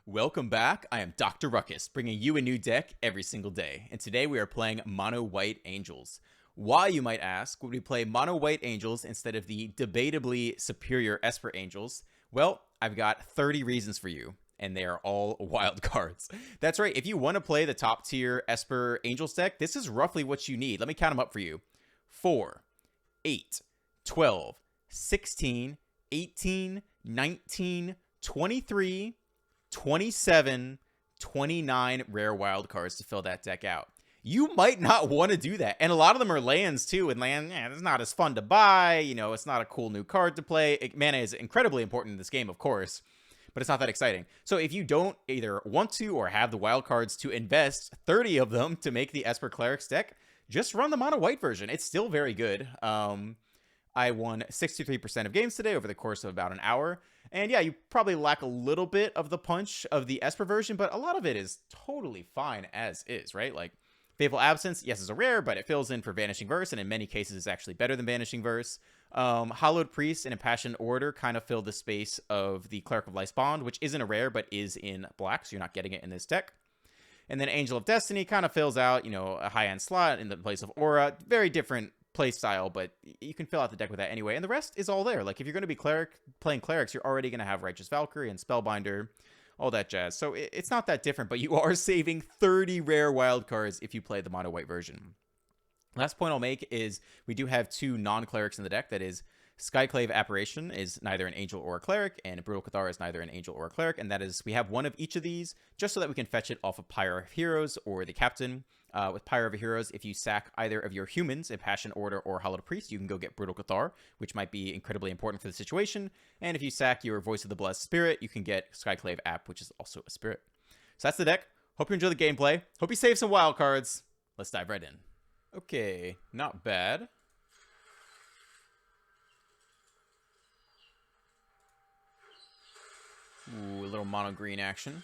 Welcome back. I am Dr. Ruckus, bringing you a new deck every single day. And today we are playing Mono White Angels. Why, you might ask, would we play Mono White Angels instead of the debatably superior Esper Angels? Well, I've got 30 reasons for you, and they are all wild cards. That's right, if you want to play the top tier Esper Angels deck, this is roughly what you need. Let me count them up for you. 4, 8, 12, 16, 18, 19, 23, 27, 29 rare wild cards to fill that deck out. You might not want to do that. And a lot of them are lands too. And land, it's not as fun to buy. You know, it's not a cool new card to play. Mana is incredibly important in this game, of course, but it's not that exciting. So if you don't either want to or have the wild cards to invest 30 of them to make the Esper Clerics deck, just run the mono white version. It's still very good. I won 63% of games today over the course of about an hour. And yeah, you probably lack a little bit of the punch of the Esper version, but a lot of it is totally fine as is, right? Like, Fateful Absence, yes, is a rare, but it fills in for Vanishing Verse, and in many cases is actually better than Vanishing Verse. Hallowed Priest and Impassioned Order kind of fill the space of the Cleric of Life's Bond, which isn't a rare, but is in black, so you're not getting it in this deck. And then Angel of Destiny kind of fills out, you know, a high-end slot in the place of Aura. Very different play style, but you can fill out the deck with that anyway. And the rest is all there. Like, if you're going to be playing Clerics, you're already going to have Righteous Valkyrie and Spellbinder, all that jazz. So it's not that different, but you are saving 30 rare wild cards if you play the mono white version. Last point I'll make is we do have two non-clerics in the deck. That is, Skyclave Apparition is neither an angel or a cleric, and Brutal Cathar is neither an angel or a cleric. And that is, we have one of each of these just so that we can fetch it off of Pyre of Heroes or the Captain. With Pyre of Heroes, if you sack either of your humans, Impassioned Order or Hallowed Priest, you can go get Brutal Cathar, which might be incredibly important for the situation. And if you sack your Voice of the Blessed Spirit, you can get Skyclave App, which is also a spirit. So that's the deck. Hope you enjoy the gameplay. Hope you save some wild cards. Let's dive right in. Okay, not bad. Ooh, a little mono green action.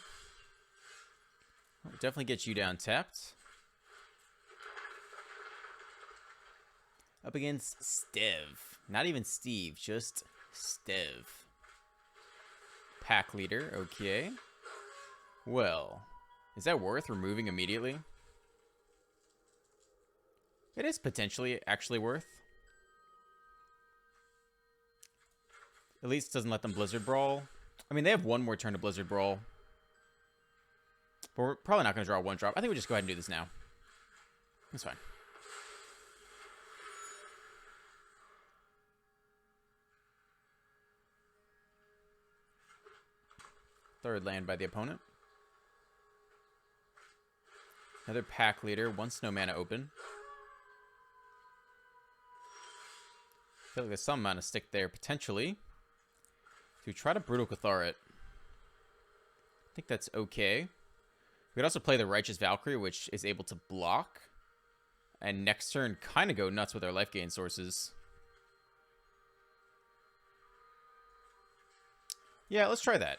I'll definitely get you down tapped. Up against Stev. Not even Steve, just Stev. Pack leader, okay. Well, is that worth removing immediately? It is potentially actually worth. At least it doesn't let them Blizzard Brawl. I mean, they have one more turn to Blizzard Brawl. But we're probably not going to draw one drop. I think we just go ahead and do this now. That's fine. Third land by the opponent. Another pack leader. One snow mana open. I feel like there's some amount of stick there, potentially. To try to Brutal Cathar it. I think that's okay. We could also play the Righteous Valkyrie, which is able to block. And next turn, kind of go nuts with our life gain sources. Yeah, let's try that.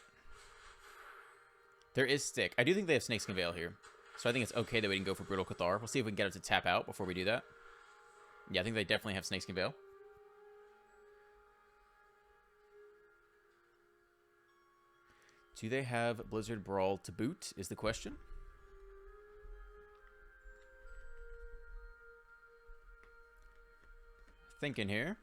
There is stick. I do think they have Snakeskin Veil here. So I think it's okay that we can go for Brutal Cathar. We'll see if we can get it to tap out before we do that. Yeah, I think they definitely have Snakeskin Veil. Do they have Blizzard Brawl to boot, is the question. Thinking here.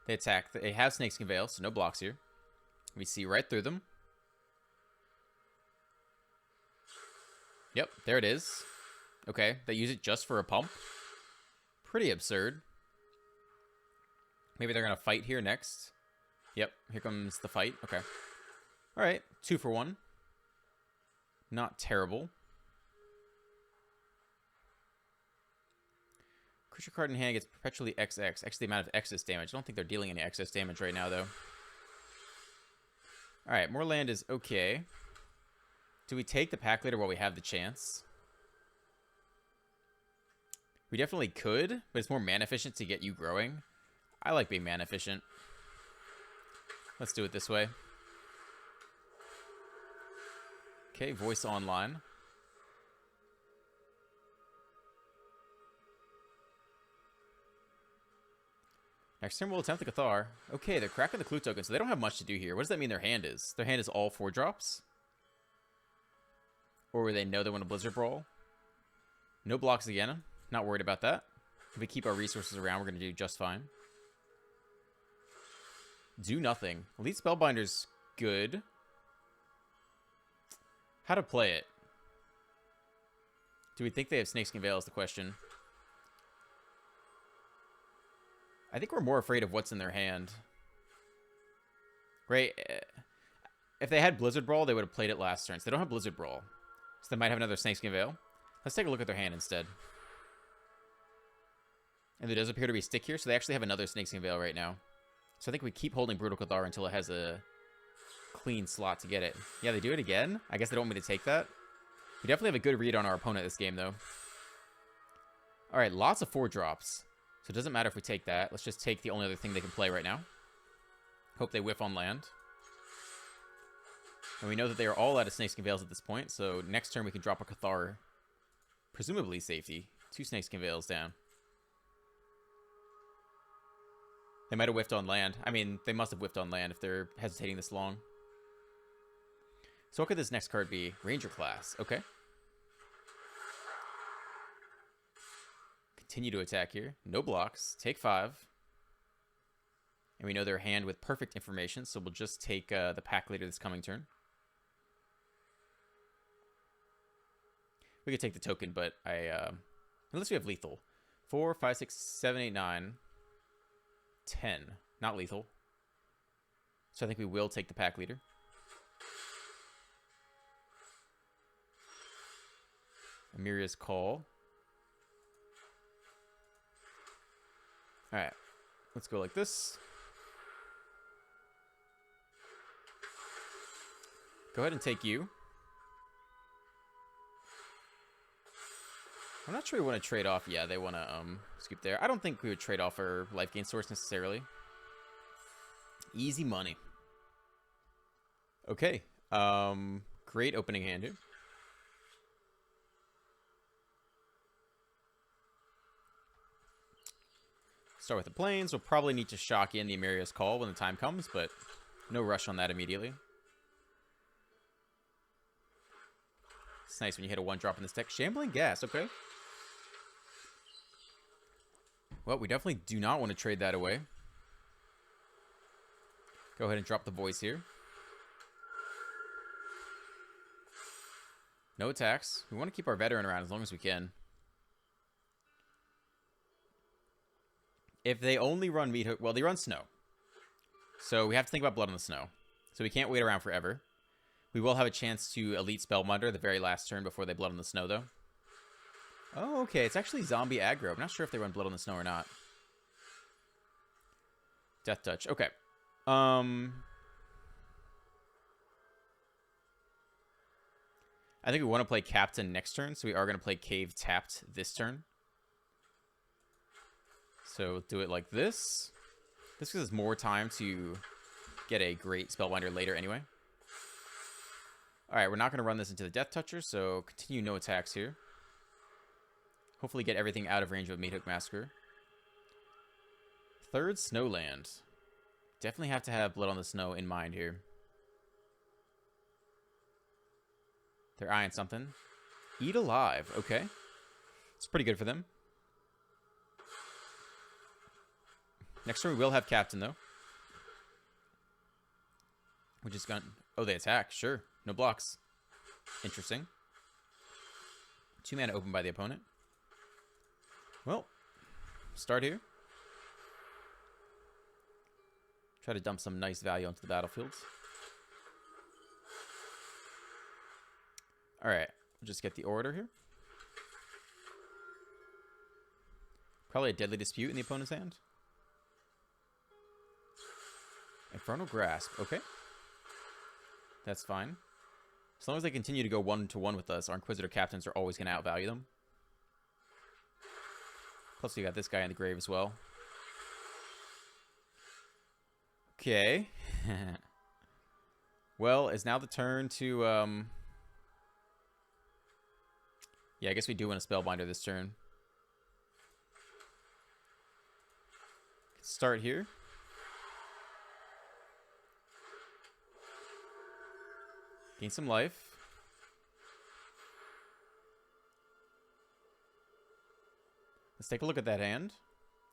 They attack. They have Snakeskin Veil, so no blocks here. We see right through them. Yep, there it is. Okay, they use it just for a pump. Pretty absurd. Maybe they're going to fight here next. Yep, here comes the fight. Okay. All right, 2 for 1. Not terrible. Creature card in hand gets perpetually XX. Actually, the amount of excess damage. I don't think they're dealing any excess damage right now, though. All right, more land is okay. Do we take the pack leader while we have the chance? We definitely could, but it's more mana efficient to get you growing. I like being mana efficient. Let's do it this way. Okay, voice online. Next turn we'll attempt the Cathar. Okay, they're cracking the clue token, so they don't have much to do here. What does that mean their hand is? Their hand is all 4-drops? Or they know they want a Blizzard Brawl? No blocks again. Not worried about that. If we keep our resources around, we're going to do just fine. Do nothing. Elite Spellbinder's good. How to play it? Do we think they have Snakeskin Veil is the question. I think we're more afraid of what's in their hand. Right? If they had Blizzard Brawl, they would have played it last turn. So they don't have Blizzard Brawl. So they might have another Snakeskin Veil. Let's take a look at their hand instead. And there does appear to be stick here, so they actually have another Snakeskin Veil right now. So I think we keep holding Brutal Cathar until it has a clean slot to get it. Yeah, they do it again. I guess they don't want me to take that. We definitely have a good read on our opponent this game, though. Alright, lots of 4-drops. So it doesn't matter if we take that. Let's just take the only other thing they can play right now. Hope they whiff on land. And we know that they are all out of Snakeskin Veils at this point, so next turn we can drop a Cathar. Presumably safety. 2 Snakeskin Veils down. They might have whiffed on land. I mean, they must have whiffed on land if they're hesitating this long. So what could this next card be? Ranger class. Okay. Continue to attack here. No blocks. Take 5. And we know their hand with perfect information, so we'll just take the pack later this coming turn. We could take the token, but unless we have lethal. 4, 5, 6, 7, 8, 9, 10. Not lethal. So I think we will take the pack leader. Amiria's Call. Alright. Let's go like this. Go ahead and take you. I'm not sure we want to trade off. Yeah, they want to scoop there. I don't think we would trade off our life gain source necessarily. Easy money. Okay. Great opening hand here. Start with the plains. We'll probably need to shock in the Amiria's Call when the time comes, but no rush on that immediately. It's nice when you hit a 1-drop in this deck. Shambling Gas, okay. Well, we definitely do not want to trade that away. Go ahead and drop the voice here. No attacks. We want to keep our veteran around as long as we can. If they only run Meat Hook, well, they run Snow. So we have to think about Blood on the Snow. So we can't wait around forever. We will have a chance to Elite Spellbinder the very last turn before they Blood on the Snow, though. Oh, okay. It's actually zombie aggro. I'm not sure if they run Blood on the Snow or not. Death Touch. Okay. I think we want to play Captain next turn, so we are going to play Cave tapped this turn. So we'll do it like this. This gives us more time to get a great Spellbinder later anyway. Alright, we're not going to run this into the Death Toucher, so continue no attacks here. Hopefully get everything out of range of Meat Hook Massacre. Third Snowland. Definitely have to have Blood on the Snow in mind here. They're eyeing something. Eat Alive. Okay. It's pretty good for them. Next turn we will have Captain, though. We just got... Oh, they attack. Sure. No blocks. Interesting. 2 mana open by the opponent. Well, start here. Try to dump some nice value onto the battlefield. Alright, we'll just get the order here. Probably a Deadly Dispute in the opponent's hand. Infernal Grasp, okay. That's fine. As long as they continue to go 1-1 with us, our Inquisitor Captains are always going to outvalue them. Plus, we got this guy in the grave as well. Okay. Well, is now the turn to... Yeah, I guess we do want a Spellbinder this turn. start here. Gain some life. Let's take a look at that hand.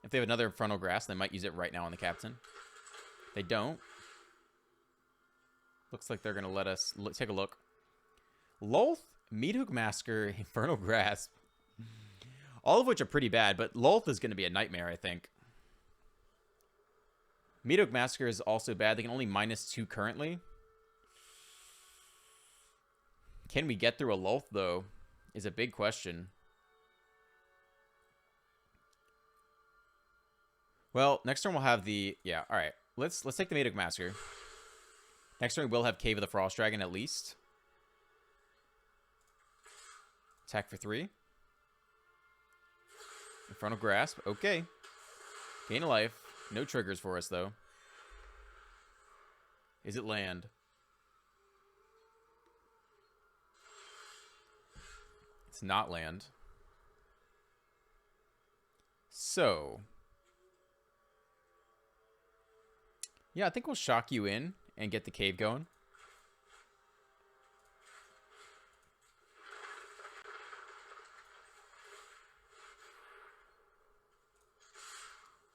If they have another Infernal Grasp, they might use it right now on the captain. They don't. Looks like they're going to let us take a look. Lolth, Meathook Masker, Infernal Grasp. All of which are pretty bad, but Lolth is going to be a nightmare, I think. Meathook Masker is also bad. They can only -2 currently. Can we get through a Lolth, though, is a big question. Well, next turn we'll have the... Yeah, all right. Let's take the Meathook Masker. Next turn we'll have Cave of the Frost Dragon at least. Attack for 3. Infernal Grasp. Okay. Gain a life. No triggers for us, though. Is it land? It's not land. So... yeah, I think we'll shock you in and get the cave going.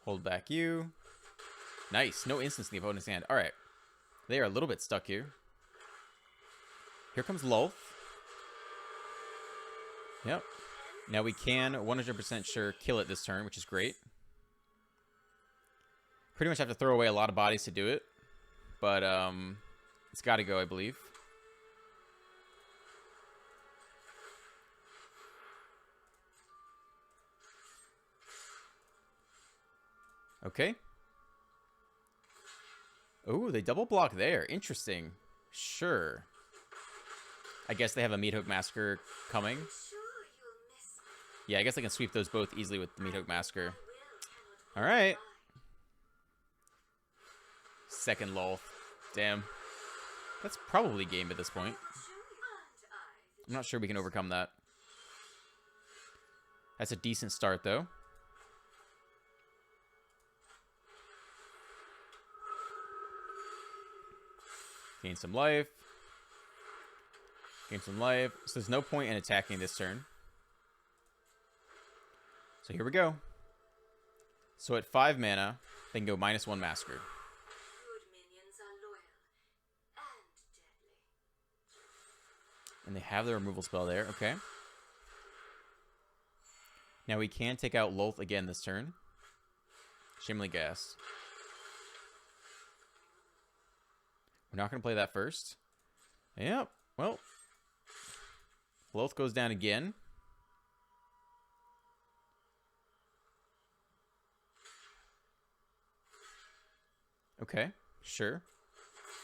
Hold back you. Nice. No instance in the opponent's hand. All right. They are a little bit stuck here. Here comes Lolth. Yep. Now we can 100% sure kill it this turn, which is great. Pretty much have to throw away a lot of bodies to do it. But it's got to go, I believe. Okay. Oh, they double block there. Interesting. Sure. I guess they have a Meathook Masker coming. Yeah, I guess I can sweep those both easily with the Meathook Masker. All right. Second Lolth. Damn. That's probably game at this point. I'm not sure we can overcome that. That's a decent start, though. Gain some life. Gain some life. So there's no point in attacking this turn. So here we go. So at 5 mana, they can go -1 Masker. And they have the removal spell there. Okay. Now we can take out Lolth again this turn. Shimley Gas. We're not going to play that first. Yep. Well. Lolth goes down again. Okay. Sure.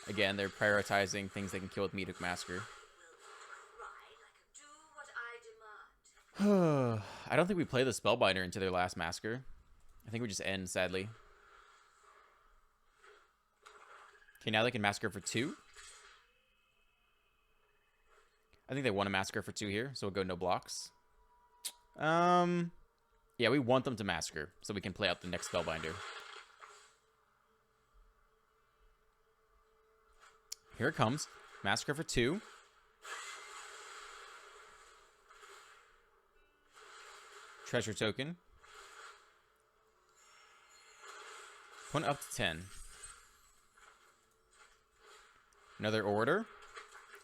Again, they're prioritizing things they can kill with Meathook Masker. I don't think we play the Spellbinder into their last Masker. I think we just end, sadly. Okay, now they can Masker for 2. I think they want to Masker for 2 here, so we'll go no blocks. Yeah, we want them to Masker, so we can play out the next Spellbinder. Here it comes. Masker for 2. Treasure token. Point up to 10. Another order.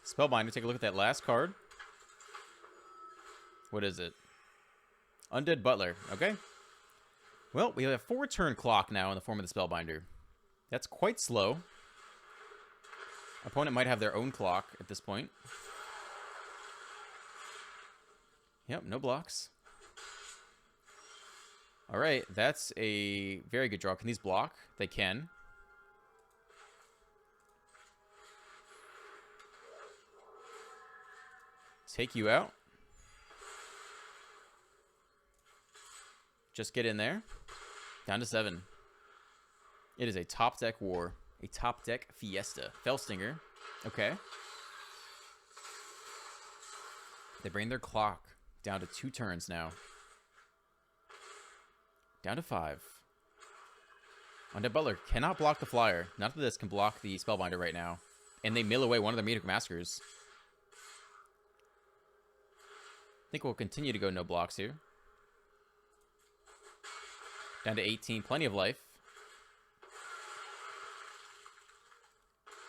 Spellbinder. Take a look at that last card. What is it? Undead Butler. Okay. Well, we have a 4-turn clock now in the form of the Spellbinder. That's quite slow. Opponent might have their own clock at this point. Yep, no blocks. All right, that's a very good draw. Can these block? They can. Take you out. Just get in there. Down to 7. It is a top deck war. A top deck fiesta. Fellstinger. Okay. They bring their clock down to 2 turns now. Down to 5. Undead Butler cannot block the Flyer. None of this can block the Spellbinder right now. And they mill away one of their Meteor Maskers. I think we'll continue to go no blocks here. Down to 18. Plenty of life.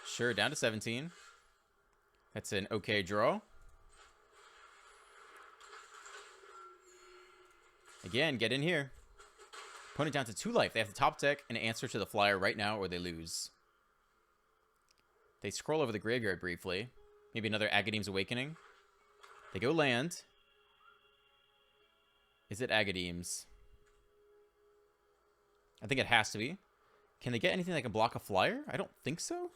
Sure, down to 17. That's an okay draw. Again, get in here. Opponent down to 2 life. They have to top deck an answer to the Flyer right now or they lose. They scroll over the graveyard briefly. Maybe another Agadeem's Awakening. They go land. Is it Agadeem's? I think it has to be. Can they get anything that can block a Flyer? I don't think so.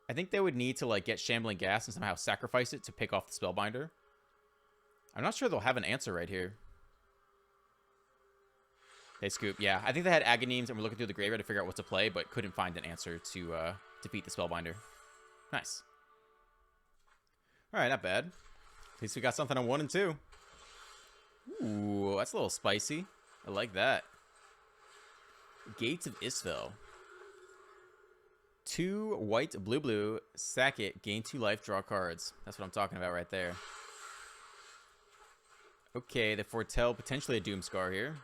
I think they would need to like get Shambling Gas and somehow sacrifice it to pick off the Spellbinder. I'm not sure they'll have an answer right here. They scoop. Yeah, I think they had Agadeem's and were looking through the graveyard to figure out what to play, but couldn't find an answer to defeat the Spellbinder. Nice. All right, not bad. At least we got something on 1 and 2. Ooh, that's a little spicy. I like that. Gates of Isfel. 2 white, blue, sack it, gain 2 life, draw cards. That's what I'm talking about right there. Okay, they foretell potentially a Doomscar here.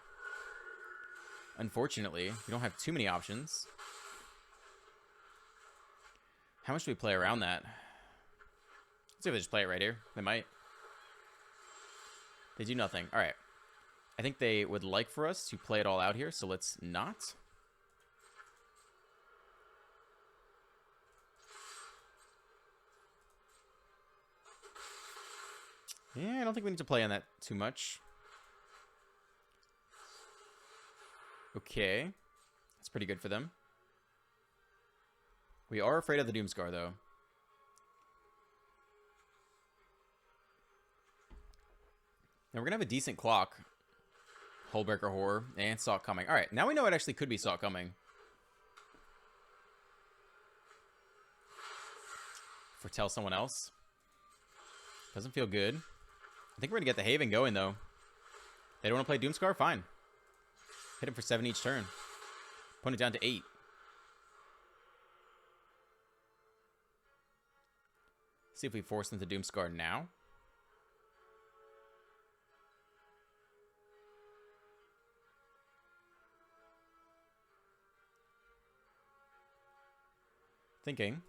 Unfortunately, we don't have too many options. How much do we play around that? Let's see if they just play it right here. They might. They do nothing. All right. I think they would like for us to play it all out here, so let's not. Yeah, I don't think we need to play on that too much. Okay. That's pretty good for them. We are afraid of the Doomscar, though. Now, we're going to have a decent clock. Hullbreaker Horror and Saw It Coming. All right, now we know it actually could be Saw It Coming. Foretell someone else. Doesn't feel good. I think we're going to get the Haven going, though. They don't want to play Doomscar? Fine. Hit him for 7 each turn. Opponent down to 8. See if we force them to Doomscar now. Thinking.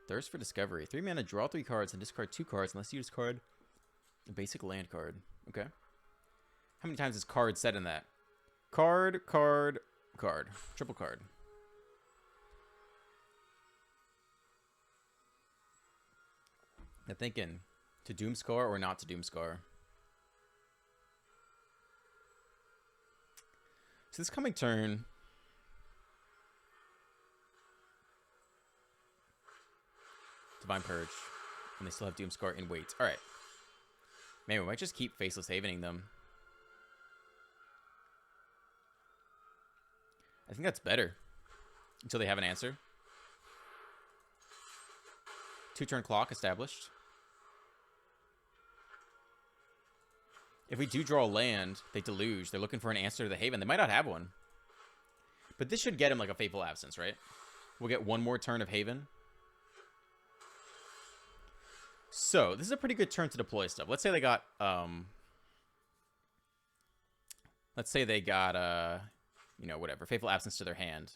Thirst for Discovery. 3 mana, draw 3 cards, and discard 2 cards unless you discard a basic land card. Okay. How many times is card said in that? Card, card, card. Triple card. I'm thinking to Doomscar or not to Doomscar. So this coming turn, Divine Purge, and they still have Doomscar in wait. All right. Man, we might just keep Faceless Havening them. I think that's better. Until they have an answer. 2-turn clock established. If we do draw land, they deluge. They're looking for an answer to the Haven. They might not have one. But this should get him like a Fateful Absence, right? We'll get 1 more turn of Haven. So, this is a pretty good turn to deploy stuff. Let's say they got, you know, whatever, Fateful Absence to their hand.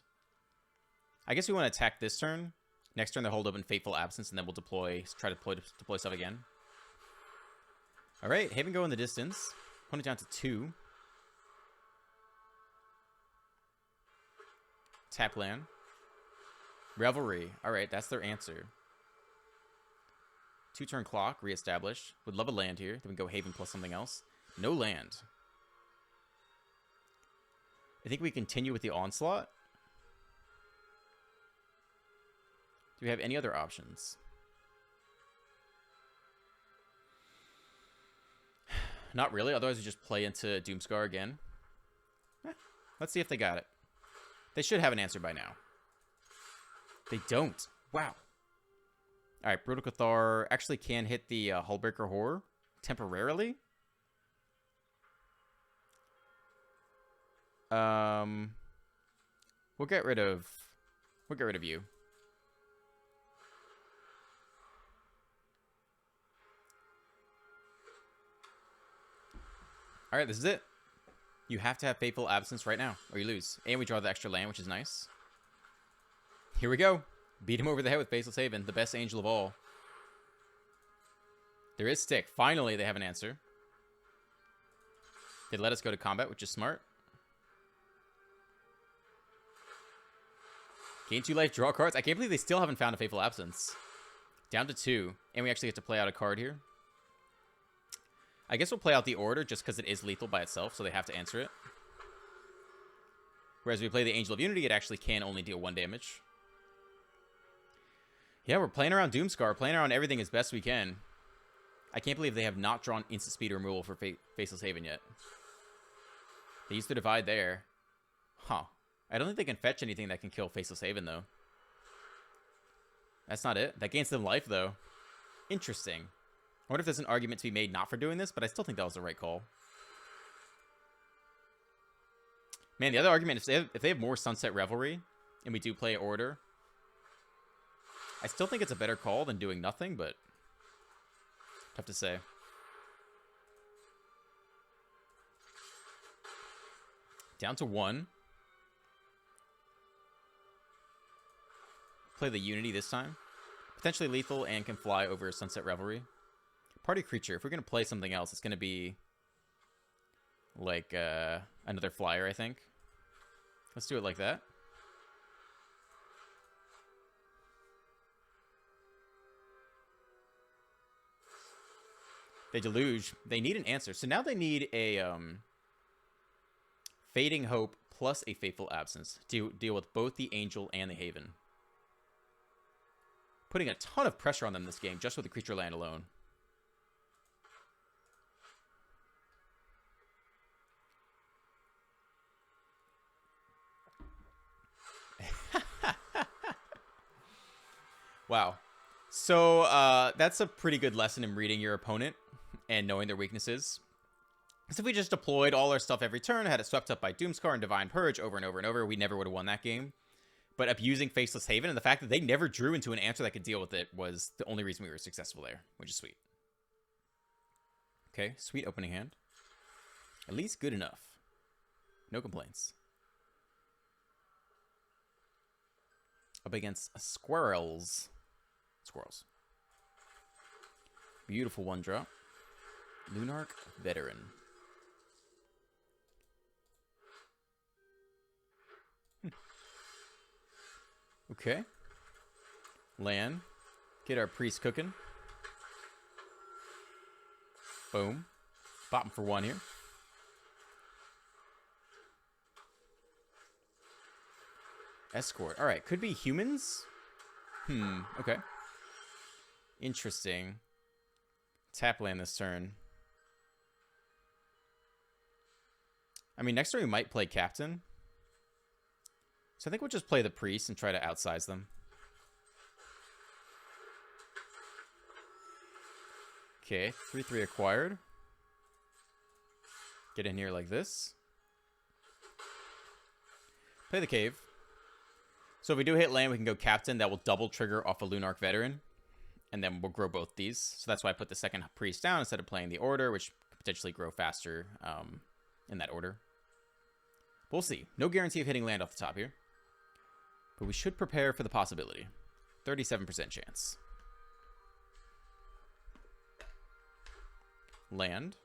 I guess we want to attack this turn. Next turn, they hold up in Fateful Absence, and then we'll try to deploy stuff again. All right, Haven go in the distance. Opponent down to 2. Tap land. Revelry. All right, that's their answer. 2-turn clock, reestablish. Would love a land here. Then we go Haven plus something else. No land. I think we continue with the Onslaught. Do we have any other options? Not really. Otherwise, we just play into Doomscar again. Let's see if they got it. They should have an answer by now. They don't. Wow. All right, Brutal Cathar actually can hit the Hullbreaker Horror temporarily. Um, we'll get rid of you. All right, this is it. You have to have Fateful Absence right now, or you lose. And we draw the extra land, which is nice. Here we go. Beat him over the head with Faceless Haven, the best angel of all. There is stick. Finally, they have an answer. They let us go to combat, which is smart. Gain 2 life, draw cards. I can't believe they still haven't found a Fateful Absence. Down to 2. And we actually get to play out a card here. I guess we'll play out the order just because it is lethal by itself, so they have to answer it. Whereas we play the Angel of Unity, it actually can only deal 1 damage. Yeah, we're playing around Doomscar, playing around everything as best we can. I can't believe they have not drawn instant speed removal for Faceless Haven yet. They used to divide there. Huh. I don't think they can fetch anything that can kill Faceless Haven, though. That's not it. That gains them life, though. Interesting. I wonder if there's an argument to be made not for doing this, but I still think that was the right call. Man, the other argument, if they have more Sunset Revelry, and we do play Order, I still think it's a better call than doing nothing, but tough to say. Down to 1. Play the Unity this time. Potentially lethal and can fly over Sunset Revelry. Party creature. If we're going to play something else, it's going to be like another flyer, I think. Let's do it like that. They deluge. They need an answer. So now they need a Fading Hope plus a Fateful Absence to deal with both the Angel and the Haven. Putting a ton of pressure on them this game just with the creature land alone. Wow. So that's a pretty good lesson in reading your opponent and knowing their weaknesses. Because if we just deployed all our stuff every turn, had it swept up by Doomscar and Divine Purge over and over and over, we never would have won that game. But abusing Faceless Haven and the fact that they never drew into an answer that could deal with it was the only reason we were successful there, which is sweet. Okay, sweet opening hand. At least good enough. No complaints. Up against Squirrels. Squirrels. Beautiful 1-drop. Lunarch Veteran. Okay. Land. Get our priest cooking. Boom. Bop him for 1 here. Escort. Alright, could be humans? Okay. Interesting. Tap land this turn. I mean, next turn we might play Captain. So I think we'll just play the priest and try to outsize them. Okay, 3/3 acquired. Get in here like this. Play the cave. So if we do hit land, we can go Captain. That will double trigger off a Lunarch Veteran. And then we'll grow both these. So that's why I put the second priest down instead of playing the order, which could potentially grow faster in that order. But we'll see. No guarantee of hitting land off the top here. But we should prepare for the possibility. 37% chance. Land.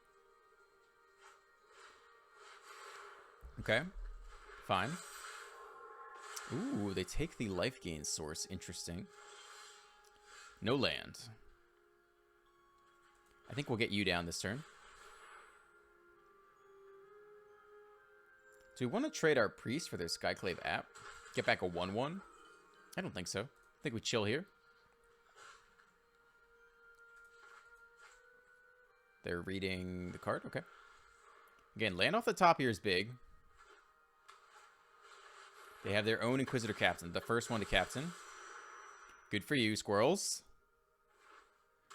Okay. Fine. Ooh, they take the life gain source. Interesting. No land. I think we'll get you down this turn. Do we want to trade our priest for their Skyclave app? Get back a 1/1? I don't think so. I think we chill here. They're reading the card? Okay. Again, land off the top here is big. They have their own Inquisitor Captain. The first one to Captain. Good for you, Squirrels.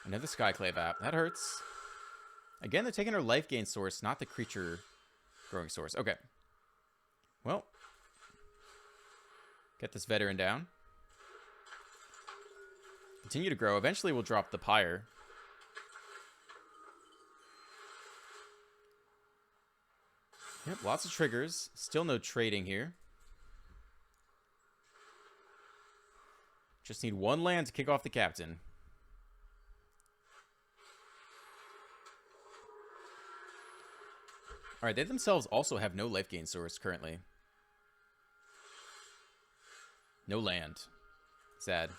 Another Skyclave app. That hurts. Again, they're taking our life gain source, not the creature growing source. Okay. Well, get this veteran down. Continue to grow. Eventually, we'll drop the Pyre. Yep, lots of triggers. Still no trading here. Just need one land to kick off the captain. Alright, they themselves also have no life gain source currently. No land. Sad.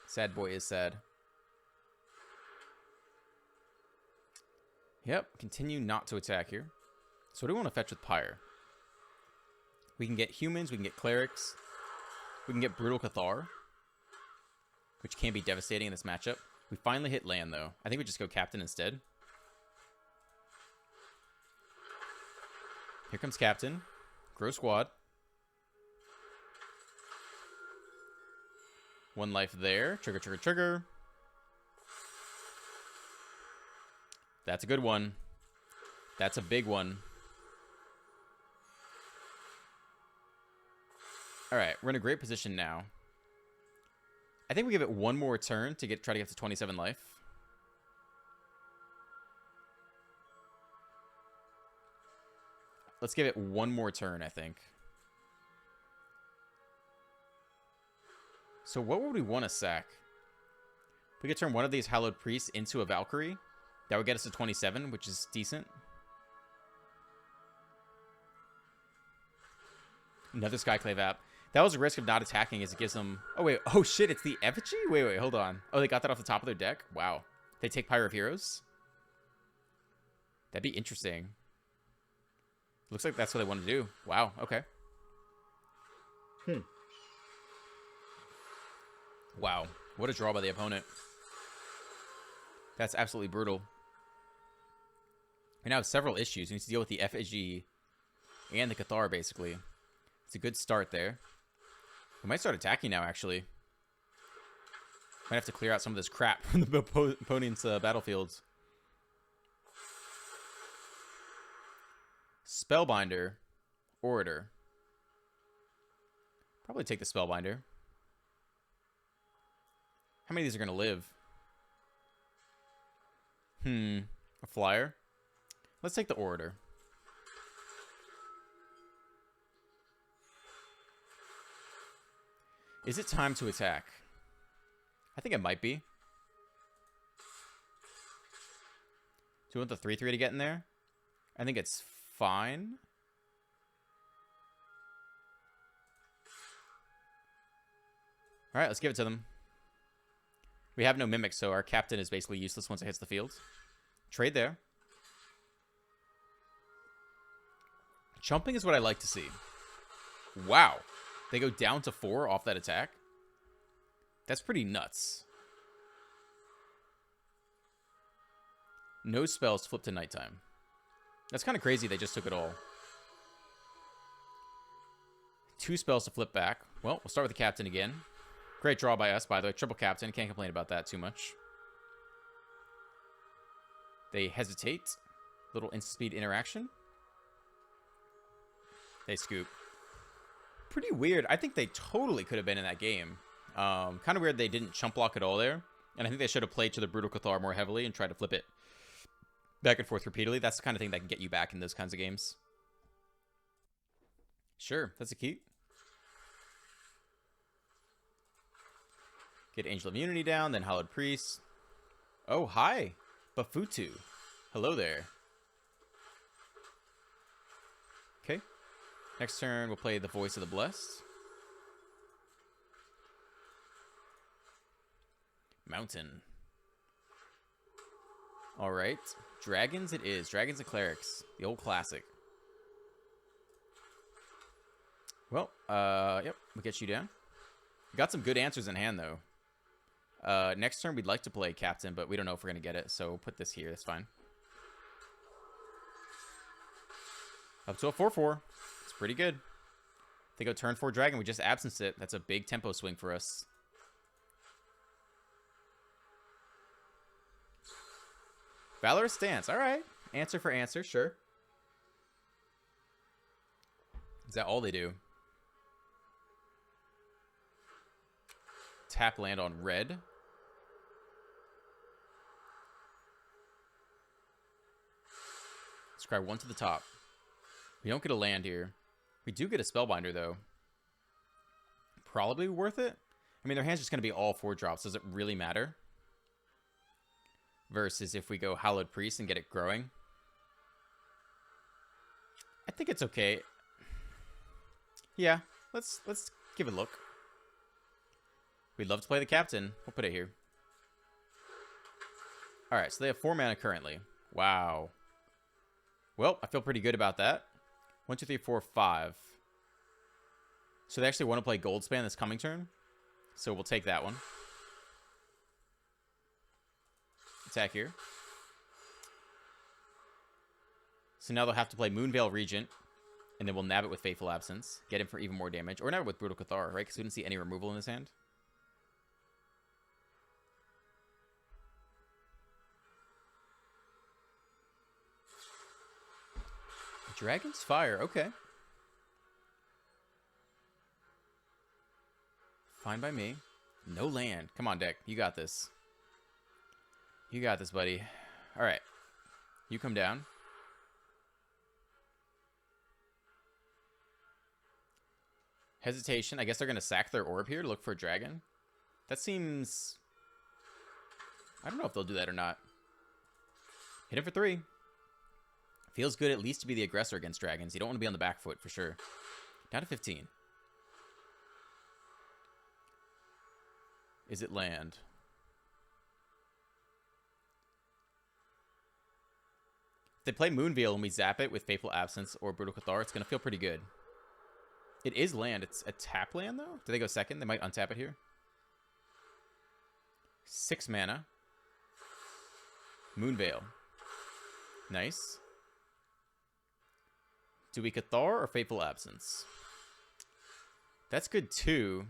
Sad boy is sad. Yep, continue not to attack here. So what do we want to fetch with Pyre? We can get humans, we can get clerics, we can get Brutal Cathar, which can be devastating in this matchup. We finally hit land, though. I think we just go captain instead. Here comes captain. Grow squad. One life there. Trigger, trigger, trigger. That's a good one. That's a big one. Alright, we're in a great position now. I think we give it one more turn to try to get to 27 life. Let's give it one more turn, I think. So what would we want to sack? We could turn one of these Hallowed Priests into a Valkyrie. That would get us to 27, which is decent. Another Skyclave app. That was a risk of not attacking as it gives them... Oh, wait. Oh, shit. It's the effigy? Wait. Hold on. Oh, they got that off the top of their deck? Wow. They take Pyre of Heroes? That'd be interesting. Looks like that's what they want to do. Wow. Okay. Wow. What a draw by the opponent. That's absolutely brutal. We now have several issues. We need to deal with the effigy and the Cathar, basically. It's a good start there. We might start attacking now, actually. Might have to clear out some of this crap from the opponent's battlefields. Spellbinder. Orator. Probably take the Spellbinder. How many of these are going to live? A flyer? Let's take the Orator. Is it time to attack? I think it might be. Do you want the 3/3 to get in there? I think it's fine. Alright, let's give it to them. We have no Mimic, so our captain is basically useless once it hits the field. Trade there. Chumping is what I like to see. Wow. They go down to 4 off that attack. That's pretty nuts. No spells flip to nighttime. That's kind of crazy they just took it all. 2 spells to flip back. Well, we'll start with the captain again. Great draw by us, by the way. Triple captain. Can't complain about that too much. They hesitate. Little instant speed interaction. They scoop. Pretty weird. I think they totally could have been in that game. Kind of weird they didn't chump block at all there. And I think they should have played to the Brutal Cathar more heavily and tried to flip it back and forth repeatedly. That's the kind of thing that can get you back in those kinds of games. Sure, that's a key. Get Angel of Immunity down, then Hallowed Priest. Oh, hi. Bafutu. Hello there. Okay. Next turn, we'll play the Voice of the Blessed. Mountain. Alright. Dragons it is. Dragons and Clerics. The old classic. Well, yep. We'll get you down. We got some good answers in hand, though. Next turn, we'd like to play Captain, but we don't know if we're going to get it, so we'll put this here. That's fine. Up to a 4/4. It's pretty good. They go turn 4 Dragon. We just absence it. That's a big tempo swing for us. Valorous Stance. All right. Answer for answer. Sure. Is that all they do? Tap land on red. Scry 1 to the top. We don't get a land here. We do get a Spellbinder, though. Probably worth it. I mean, their hand's just going to be all 4 drops. Does it really matter? Versus if we go Hallowed Priest and get it growing. I think it's okay. Yeah, let's give it a look. We'd love to play the captain. We'll put it here. Alright, so they have 4 mana currently. Wow. Well, I feel pretty good about that. 1, 2, 3, 4, 5. So they actually want to play Goldspan this coming turn. So we'll take that one. Attack here. So now they'll have to play Moonveil Regent. And then we'll nab it with Fateful Absence. Get him for even more damage. Or nab it with Brutal Cathar, right? Because we didn't see any removal in this hand. Dragon's Fire, okay. Fine by me. No land. Come on, deck. You got this. You got this, buddy. Alright. You come down. Hesitation. I guess they're going to sack their orb here to look for a dragon. That seems... I don't know if they'll do that or not. Hit him for 3. Feels good at least to be the aggressor against dragons. You don't want to be on the back foot for sure. Down to 15. Is it land? If they play Moonveil and we zap it with Fateful Absence or Brutal Cathar, it's going to feel pretty good. It is land. It's a tap land, though. Do they go second? They might untap it here. 6 mana. Moonveil. Nice. Do we Cathar or Fateful Absence? That's good too.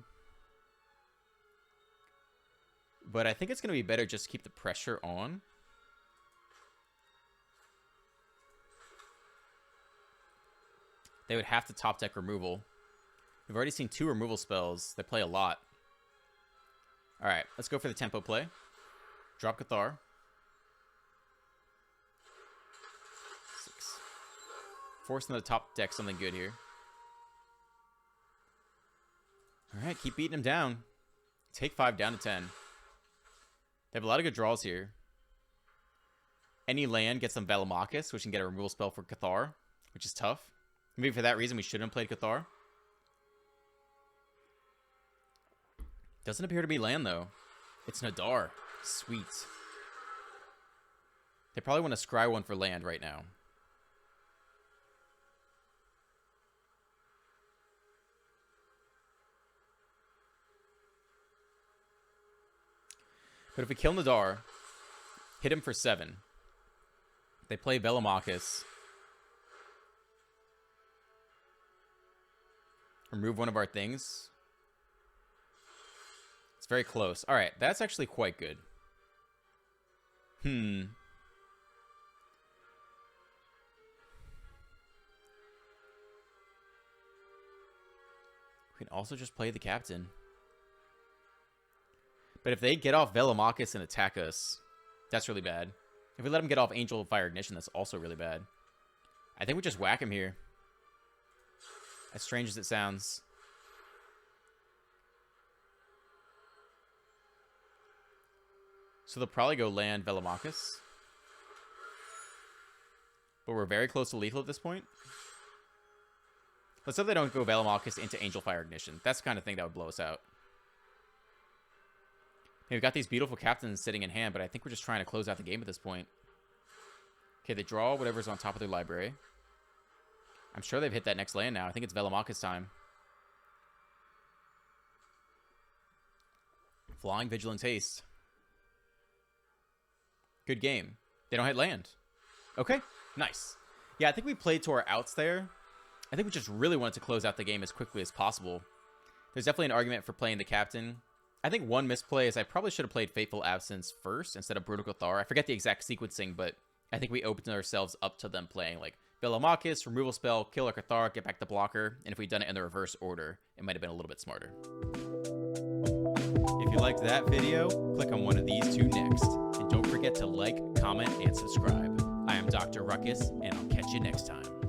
But I think it's going to be better just to keep the pressure on. They would have to top deck removal. We've already seen 2 removal spells. They play a lot. Alright, let's go for the tempo play. Drop Cathar. 6. Forcing the top deck something good here. Alright, keep beating him down. Take 5 down to 10. They have a lot of good draws here. Any land gets them Velomachus, which can get a removal spell for Cathar, which is tough. Maybe for that reason we shouldn't have played Cathar. Doesn't appear to be land, though. It's Nadar. Sweet. They probably want to scry one for land right now. But if we kill Nadar, hit him for 7. They play Velomachus. Remove one of our things. It's very close. Alright, that's actually quite good. We can also just play the captain. But if they get off Velomachus and attack us, that's really bad. If we let them get off Angel of Fire Ignition, that's also really bad. I think we just whack him here. As strange as it sounds. So they'll probably go land Velomachus. But we're very close to lethal at this point. Let's hope they don't go Velomachus into Angel Fire Ignition. That's the kind of thing that would blow us out. We've got these beautiful captains sitting in hand, but I think we're just trying to close out the game at this point. Okay, they draw whatever's on top of their library. I'm sure they've hit that next land now. I think it's Velomachus time. Flying Vigilance Haste. Good game. They don't hit land. Okay, nice. Yeah, I think we played to our outs there. I think we just really wanted to close out the game as quickly as possible. There's definitely an argument for playing the captain. I think one misplay is I probably should have played Fateful Absence first instead of Brutal Cathar. I forget the exact sequencing, but I think we opened ourselves up to them playing like Velomachus, removal spell, kill a Cathar, get back the blocker, and if we'd done it in the reverse order, it might have been a little bit smarter. If you liked that video, click on one of these two next. And don't forget to like, comment, and subscribe. I am Dr. Ruckus, and I'll catch you next time.